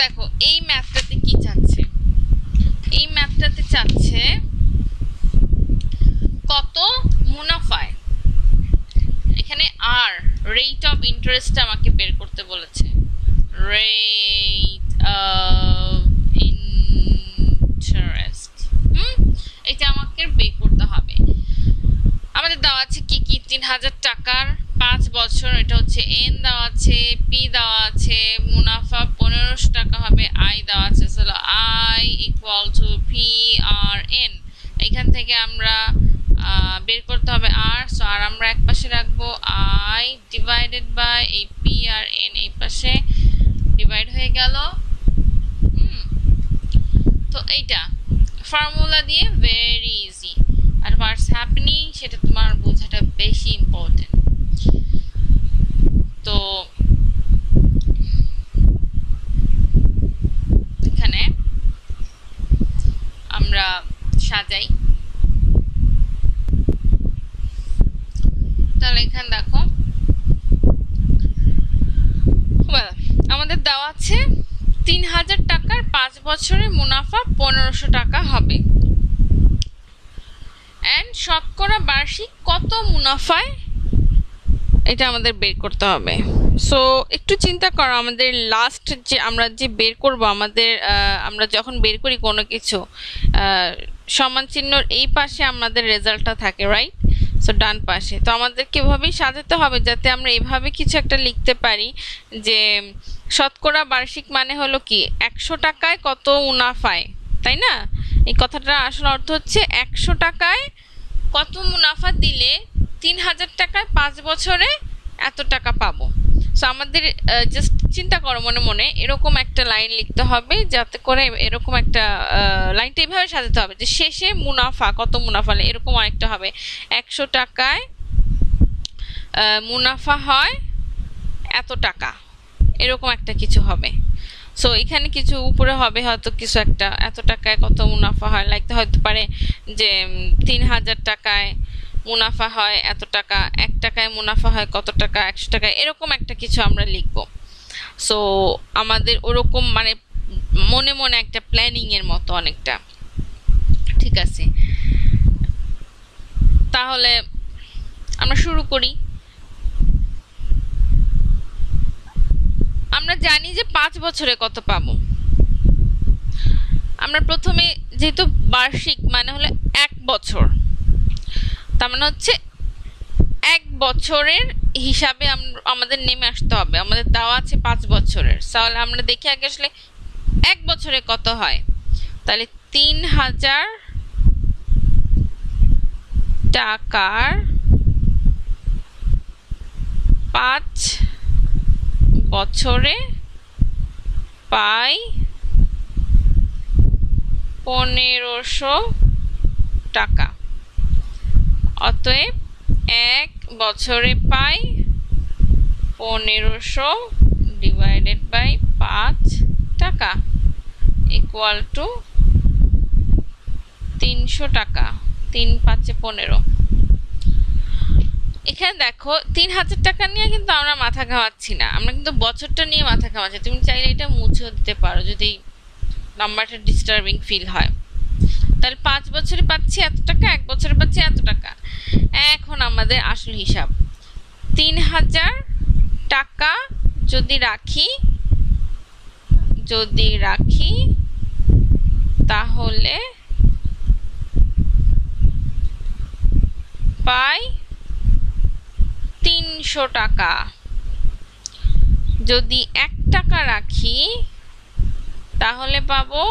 দেখো এই ম্যাথটাতে কি চাচ্ছে, এই ম্যাথটাতে চাচ্ছে কত মুনাফায়, এখানে আর রেট অফ ইন্টারেস্ট আমাকে বের করতে বলেছে, রেট অফ ইন্টারেস্ট। এটা আমাকে বের করতে হবে। আমাদের দেওয়া আছে কি কি, 3000 টাকার 5 বছর, এটা হচ্ছে এন দেওয়া আছে, পি দেওয়া আছে, মুনাফা 1500 টাকা হবে, আই দেওয়া আছে, I equal to P R N. এখান থেকে আমরা বের করতে হবে আর, সো আর আমরা এক পাশে রাখবো, আই ডিভাইডেড বাই এই পি আর এন এই পাশে ডিভাইড হয়ে গেল। তো এইটা ফর্মুলা দিয়ে ভেরি ইজি, আর হোয়াটস হ্যাপেনিং সেটা তোমার বোঝাটা বেশি ইম্পর্টেন্ট। তো এখানে আমরা সাজাই, তাহলে এখানে দেখো আমাদের দেওয়া আছে 3000 টাকার 5 বছরের মুনাফা 1500 টাকা হবে, এন্ড শতকরা বার্ষিক কত মুনাফায়, এটা আমাদের বের করতে হবে। সো একটু চিন্তা করো, আমাদের লাস্ট যে আমরা যে বের করব, আমরা যখন বের করি কোনো কিছু সমান চিহ্নর এই পাশে আমাদের রেজাল্টটা থাকে, রাইট? সো ডান পাশে। তো আমাদেরকে এভাবেই সাজাতে হবে যাতে আমরা এভাবে কিছু একটা লিখতে পারি যে শতকরা বার্ষিক মানে হলো কি 100 টাকায় কত মুনাফায়, তাই না? এই কথাটা আসলে অর্থ হচ্ছে 100 টাকায় কত মুনাফা দিলে 3000 টাকায় 5 বছরে এত টাকা পাবো। সো আমাদের জাস্ট চিন্তা করো মনে মনে এরকম একটা লাইন লিখতে হবে, যাতে করে এরকম একটা লাইনটা এইভাবে সাজাতে হবে যে শেষে মুনাফা কত মুনাফা, এরকম আরেকটা হবে 100 টাকায় মুনাফা হয় এত টাকা, এরকম একটা কিছু হবে। সো এখানে কিছু উপরে হবে হয়তো কিছু একটা, এত টাকায় কত মুনাফা হয় লিখতে হতে পারে যে 3000 টাকায় মুনাফা হয় এত টাকা, 1 টাকায় মুনাফা হয় কত টাকা, 100 টাকায়, এরকম একটা কিছু আমরা লিখব। সো আমাদের ওরকম মানে মনে মনে একটা প্ল্যানিং এর মতো অনেকটা, ঠিক আছে? তাহলে আমরা শুরু করি। আমরা জানি যে 5 বছরে কত পাবো। আমরা প্রথমে যেহেতু বার্ষিক মানে হলো 1 বছর, তার মানে হচ্ছে 1 বছরের হিসাবে আমাদের নেমে আসতে হবে। আমাদের দেওয়া আছে 5 বছরের, তাহলে আমরা দেখি আগে আসলে 1 বছরে কত হয়। তাহলে 3000 টাকার 5 বছরে পাই 1500 টাকা। অতএব 1 বছরে পাই 1500 ডিভাইডেড বাই 5 টাকা ইকুয়াল টু 300 টাকা। 3 5 15। এখানে দেখো 3000 টাকা নিয়ে কিন্তু আমরা মাথা ঘামাচ্ছি না, আমরা কিন্তু বছরটা নিয়ে মাথা ঘামাচ্ছি। তুমি চাইলে এটা মুছেও দিতে পারো যদি নাম্বারটা ডিস্টার্বিং ফিল হয়। তাহলে 5 বছরে পাচ্ছি এত টাকা, 1 বছরে পাচ্ছি এত টাকা। এখন আমাদের আসল হিসাব 3000 টাকা যদি রাখি তাহলে পাই 300 টাকা। যদি 1 টাকা রাখি তাহলে পাবো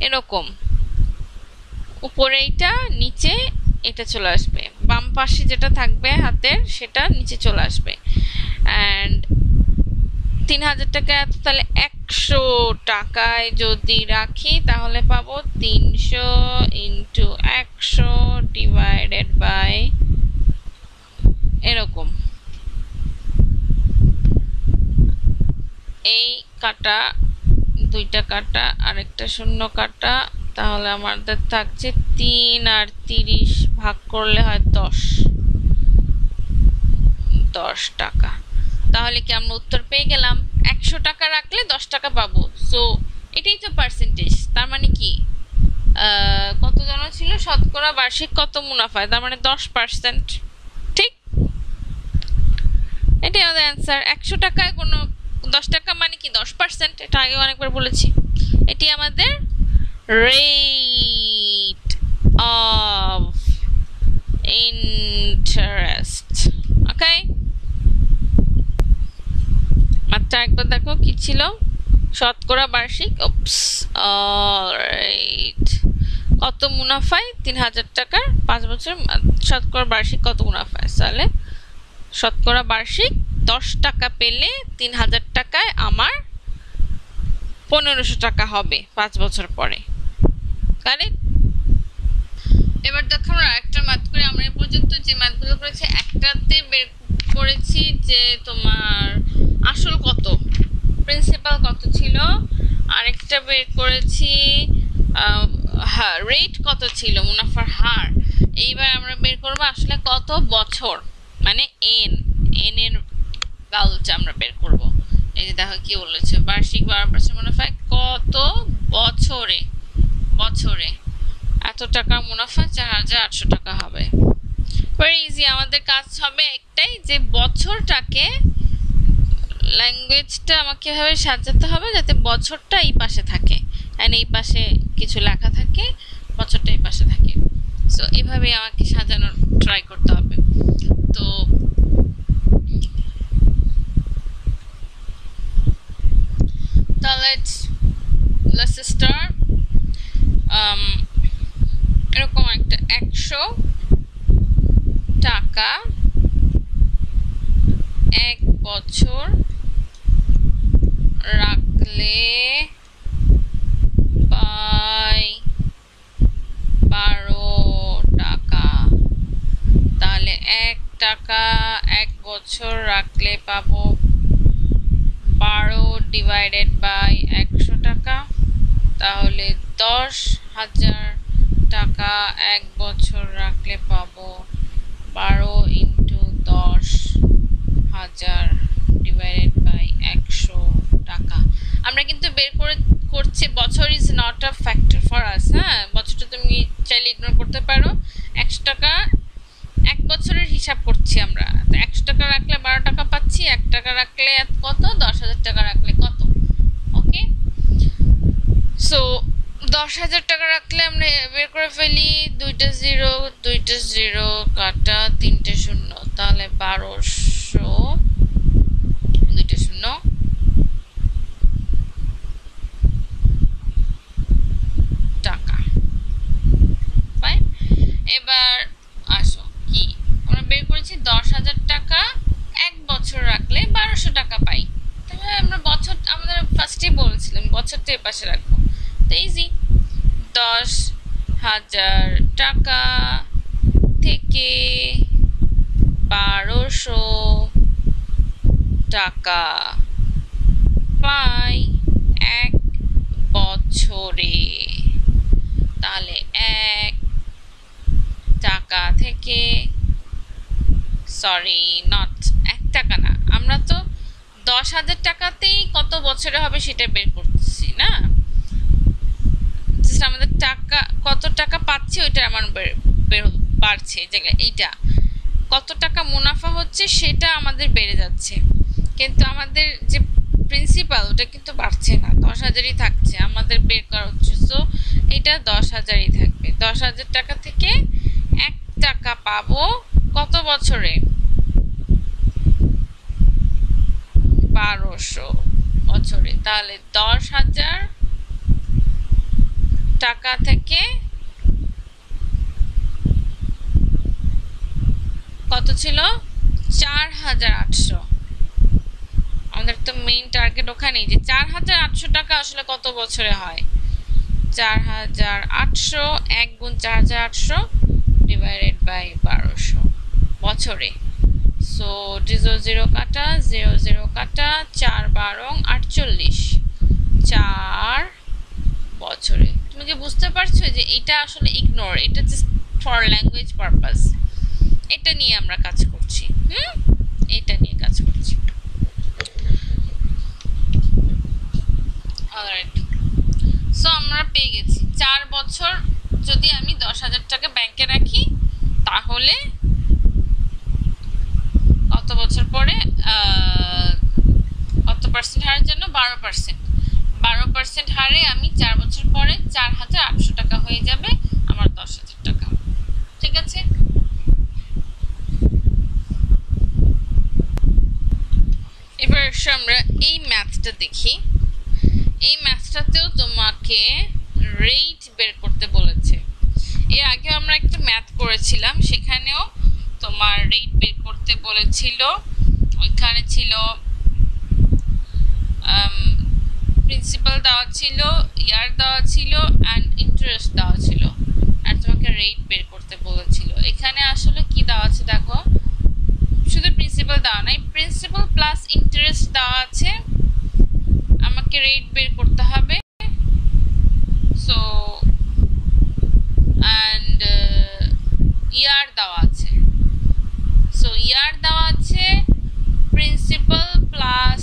এরকম, উপরে এটা নিচে এটা চলে আসবে, বাম পাশে যেটা থাকবে হাতের সেটা নিচে চলে আসবে। এন্ড 3000 টাকা, তাহলে 100 টাকায় যদি রাখি তাহলে পাবো 300 ইন্টু 100 ডিভাইডেড বাই এরকম। এই কাটা, 2টা কাটা, আরেকটা শূন্য কাটা, তাহলে আমাদের থাকছে 3 আর 30 ভাগ করলে হয় 10 টাকা। তাহলে কি আমরা উত্তর পেয়ে গেলাম? 100 টাকা রাখলে 10 টাকা পাবো। সো এটাই তো পার্সেন্টেজ। তার মানে কি কত যেন ছিল, শতকরা বার্ষিক কত মুনাফায়, তার মানে 10%। ঠিক, এটাই আমাদের অ্যান্সার। 100 টাকায় কোনো 10 টাকা মানে কি 10%, এটা আগে অনেকবার বলেছি। এটি আমাদের রেট অফ ইন্টারেস্ট। ওকে, মাত্র একবার দেখো কি ছিল, শতকরা বার্ষিক। অলরাইট, কত মুনাফায়? 3000 টাকার 5 বছর শতকরা বার্ষিক কত মুনাফায়? তাহলে শতকরা বার্ষিক 10 টাকা পেলে 3000 টাকায় আমার 1500 টাকা হবে 5 বছর পরে। কারেক্ট। এবার দেখো আমরা আরেকটা ম্যাথ করে। আমরা এই পর্যন্ত যে ম্যাথগুলো করেছি, একটাতে বের করেছি যে তোমার আসল কত, প্রিন্সিপাল কত ছিল, আরেকটা বের করেছি রেট কত ছিল, মুনাফার হার। এইবার আমরা বের করবো আসলে কত বছর, মানে এন এর ভ্যালুটা আমরা বের করব। এই যে দেখো কি বলেছে, বার্ষিক 12% মুনাফায় কত বছরে, বছরে এত টাকা মুনাফা 4800 টাকা হবে। Very easy. আমাদের কাজ হবে একটাই, যে বছরটাকে ল্যাঙ্গুয়েজটা আমাকে এভাবে সাজাতে হবে যাতে বছরটা এই পাশে থাকে, এন্ড এই পাশে কিছু লেখা থাকে, বছরটা এই পাশে থাকে। সো এভাবে আমাকে সাজানোর ট্রাই করতে হবে। তো let's start. এরকম একটা 100 টাকা 1 বছর রাখলে পাই 12 টাকা। তাহলে 1 টাকা 1 বছর রাখলে পাবো 12 ডিভাইডেড বাই 100 টাকা। তাহলে 10,000 টাকা 1 বছর রাখলে পাবো 12 ইন্টু 10,000 ডিভাইডেড বাই 100 টাকা। আমরা কিন্তু বের করছি বছর is not a factor for us. হ্যাঁ, বছরটা তুমি চাইলে ইগনোর করতে পারো। 100 টাকা 1 বছরের হিসাব করছি আমরা। 100 টাকা রাখলে 12 টাকা পাচ্ছি, 1 টাকা রাখলে কত, 10,000 টাকা রাখলে কত। ওকে, সো 10,000 টাকা রাখলে আমরা বের করে ফেলি, 2টা 0 2টা 0 কাটা 3টে 0, তাহলে 1200, 2টা 0 টাকা। ফাইন। এবার আসো কি আমরা বের করেছি, 10,000 টাকা 1 বছর রাখলে 1200 টাকা পাই। তাহলে আমরা বছর, আমাদের ফার্স্টে বলছিলাম বছরটা এর পাশে রাখবো। তো ইজি, 10,000 টাকা থেকে 1200 টাকা পাই 1 বছরে। তাহলে 1 টাকা থেকে, সরি নট 1 টাকা না, আমরা তো 10,000 টাকাতেই কত বছরে হবে সেটা বের করতেছি না, আমাদের টাকা কত টাকা পাচ্ছি ওইটা আমার বাড়ছে, এইটা কত টাকা মুনাফা হচ্ছে সেটা আমাদের বেড়ে যাচ্ছে, কিন্তু আমাদের যে প্রিন্সিপাল ওটা কিন্তু বাড়ছে না, 10,000ই থাকছে আমাদের বের করা হচ্ছে। সো এটা 10,000ই থাকবে। 10,000 টাকা থেকে 1 টাকা পাবো কত বছরে, 1200 বছরে। তাহলে 10,000 টাকা থেকে কত ছিল, 4,800। আমাদের তো মেইন টার্গেট ওখানেই, যে 4,800 টাকা আসলে কত বছরে হয়। 4,800 1 গুণ 4,800 ডিভাইডেড বাই 1200 বছরে। সো 0 0 কাটা 0 0 কাটা 4 12 48 4 বছরে। তুমি কি বুঝতে পারছো যে এটা আসলে ইগনোর, এটা জাস্ট ফর ল্যাঙ্গুয়েজ পারপাস। এটা নিয়ে আমরা কাজ করছি, এটা নিয়ে কাজ করছি। বছর যদি আমি 10,000 টাকা ব্যাংকে রাখি তাহলে কত বছর পরে কত পার্সেন্ট হারের জন্য 12% হারে আমি 4 বছর পরে 4,800 টাকা হয়ে যাবে আমার 10,000 টাকা। ঠিক আছে, এবার আমরা এই ম্যাথটা দেখি। এই ম্যাথটাতেও তোমাকে রেট বের করতে বলেছে। এর আগে আমরা একটা ম্যাথ করেছিলাম, সেখানেও তোমার রেট বের করতে বলেছিল। ওইখানে ছিল প্রিন্সিপাল দেওয়া ছিল, ইয়ার দেওয়া ছিল অ্যান্ড ইন্টারেস্ট দেওয়া ছিল, আর তোমাকে রেট বের করতে বলেছিল। এখানে আসলে কি দেওয়া আছে দেখো, শুধু প্রিন্সিপাল দেওয়া নাই, প্রিন্সিপাল প্লাস ইন্টারেস্ট দেওয়া আছে, আমাকে রেট বের করতে হবে। সো অ্যান্ড ইয়ার দেওয়া আছে, সো ইয়ার দেওয়া আছে, প্রিন্সিপাল প্লাস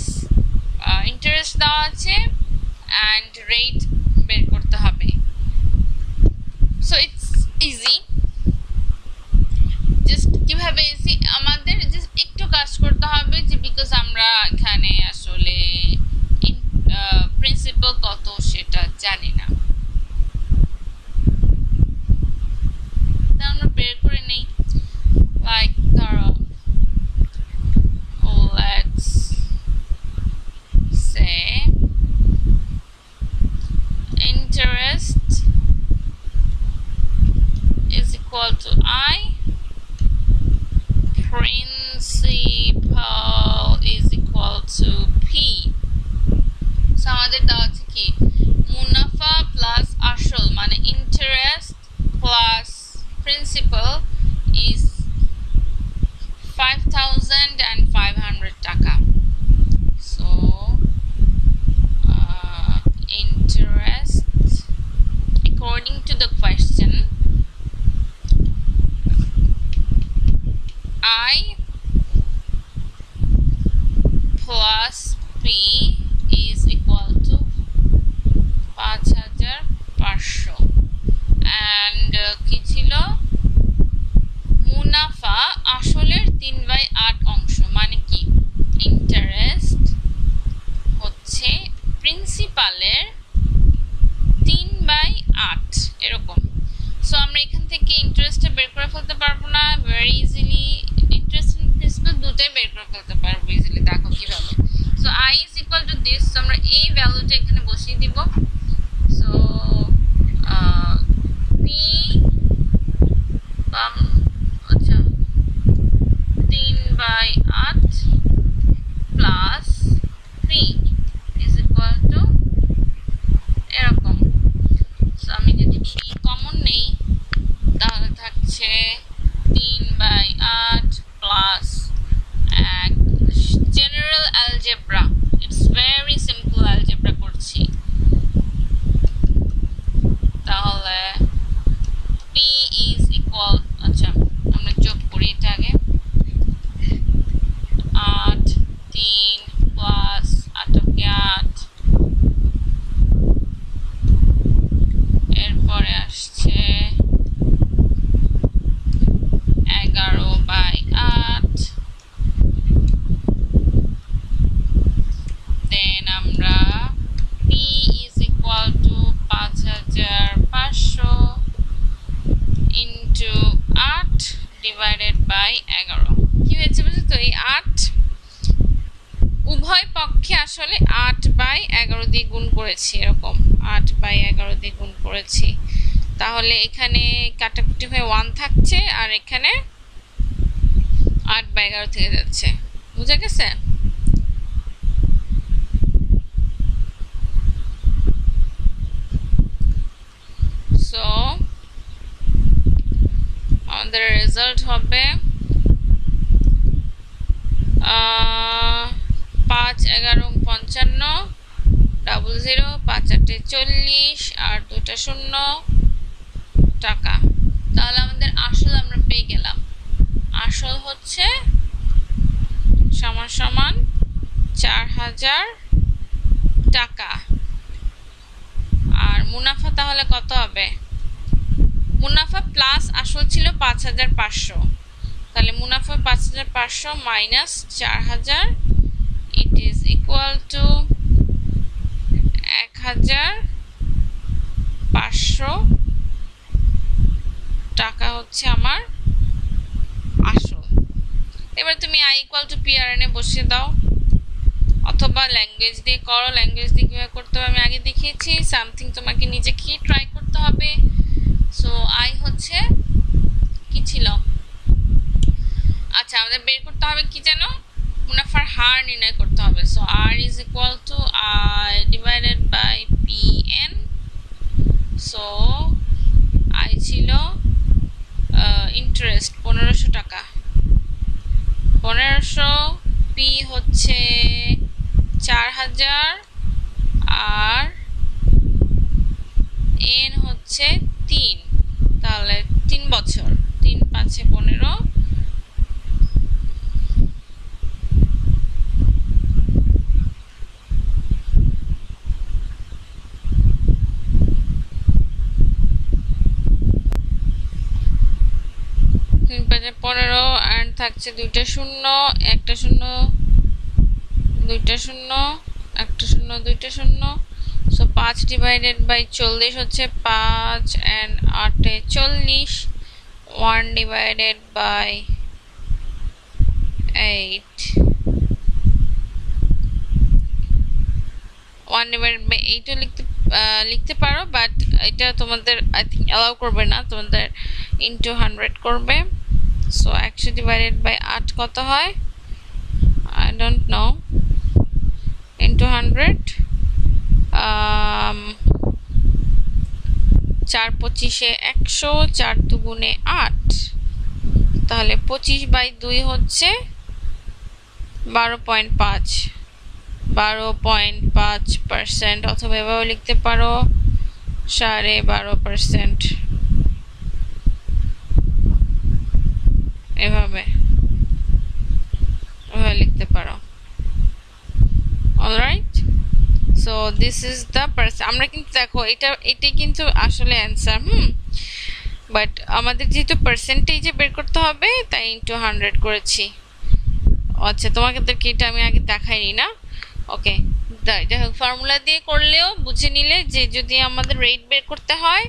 ইন্টারেস্ট দেওয়া আছে অ্যান্ড রেট বের করতে হবে। So it's easy. জাস্ট কিভাবে ইজি, আমাদের জাস্ট একটু কাজ করতে হবে যে বিকজ আমরা এখানে আসলে প্রিন্সিপাল কত সেটা জানি না, আমরা বের করে নেই। লাইক ধরো let's say interest is equal to I, principal is equal to P. So আমাদের দেওয়া আছে কি, মুনাফা প্লাস আসল মানে ইন্টারেস্ট প্লাস প্রিন্সিপাল is 5,500 টাকা। So interest according to the question, I plus P is equal to 5,500 and কি ছিল, মুনাফা আসলের 3/8 অংশ মানে কি, ইন্টারেস্ট হচ্ছে প্রিন্সিপালের 3/8 এরকম। সো আমরা এখান থেকে ইন্টারেস্টটা বের করে ফেলতে পারবো না very easily, interest and principal দুটোই বের করে ফেলতে পারবো ইজিলি। দেখো কিভাবে, so I is equal to this, so আমরা এই ভ্যালুটা এখানে বসিয়ে দিব। সো P আচ্ছা 3/8 plus P is equal to এরকম। সো আমি যদি P কমন নেই তাহলে থাকছে 3/8 plus general algebra, it's very simple algebra করছি। তাহলে P is equal, আচ্ছা আমরা যোগ করি এটা আগে, 8 3 প্লাস 8 এরপরে আসছে 11/8, দেন আমরা P is equal to 5,500 into 8 divided by 11। কি হয়েছে বুঝছো তো, এই 8 উভয় পক্ষে আসলে 8/11 দিয়ে গুণ করেছি, এরকম 8/11 দিয়ে গুণ করেছি। তাহলে এখানে কাটাকুটি হয়ে 1 থাকছে আর এখানে 8/11 থেকে যাচ্ছে, বুঝা গেছে? সো আমাদের রেজাল্ট হবে 5 11 55 00 5 8 40 আর 2টা 0 টাকা। তাহলে আমাদের আসল আমরা পেয়ে গেলাম, আসল হচ্ছে সমান সমান 4,000 টাকা। আর মুনাফা তাহলে কত হবে? মুনাফা প্লাস আসল ছিল 5,500, তাহলে মুনাফা 5,500 minus 4,000, it is equal two 1,500 টাকা হচ্ছে আমার আসল। এবার তুমি আই ইকুয়াল টু PRN এ বসিয়ে দাও, অথবা ল্যাঙ্গুয়েজ দিয়ে করো। ল্যাঙ্গুয়েজ দিয়ে কীভাবে করতে হবে আমি আগে দেখিয়েছি, সামথিং তোমাকে নিজেকে ট্রাই করতে হবে। সো আই হচ্ছে কি ছিল, আচ্ছা আমাদের বের করতে হবে কি যেন, মুনাফার হার নির্ণয় করতে হবে। So R is equal to I divided by PN। So I ছিল ইন্টারেস্ট 1,500 টাকা, 1,500, পি হচ্ছে 4,000, আর এন হচ্ছে 3, তাহলে 3 বছর, 3 5 15, আর থাকছে 2টা শূন্য, একটা শূন্য, 2টা শূন্য, একটা শূন্য, 2টা শূন্য। সো 5 ডিভাইডেড বাই 40 হচ্ছে 5 and 8 40, 1 divided by 8, 1 divided by 8 লিখতে পারো, বাট এটা তোমাদের আই থিঙ্ক অ্যালাউ করবে না, তোমাদের ইন্টু 100 করবে। সো 100 ডিভাইডেড বাই 8 কত হয়, আই ডোন্ট নো, ইন্টু 100, 4 25 100, 4 দুগুণে 8, তাহলে 25 বাই 2 হচ্ছে 12.5, 12.5%, অথবা এভাবে লিখতে পারো 12.5%, এভাবে লিখতে পারো। Alright, so this is the percent. আমরা কিন্তু দেখো এটাই কিন্তু আসলে অ্যান্সার, বাট আমাদের যেহেতু পার্সেন্টেজে বের করতে হবে তাই ইন্টু 100 করেছি। আচ্ছা তোমাদেরকে এটা আমি আগে দেখাইনি না, ওকে। যাই হোক, ফর্মুলা দিয়ে করলেও বুঝে নিলে যে যদি আমাদের রেট বের করতে হয়,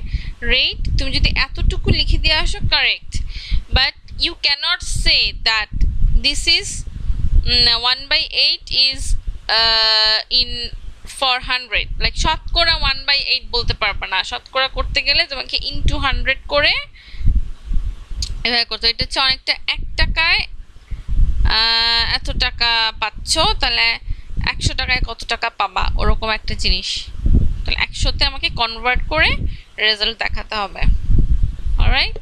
রেট তুমি যদি এতটুকু লিখে দিয়ে আসো correct, but you cannot say that this is 1/8 is in 400, like শতকরা 1/8 বলতে পারবে না। শতকরা করতে গেলে তোমাকে ইনটু 100 করে এভাবে করতে। এটা হচ্ছে অনেকটা 1 টাকায় এত টাকা পাচ্ছ, তাহলে 100 টাকায় কত টাকা পাবা, ওরকম একটা জিনিস। তাহলে 100-তে আমাকে কনভার্ট করে রেজাল্ট দেখাতে হবে। অলরাইট।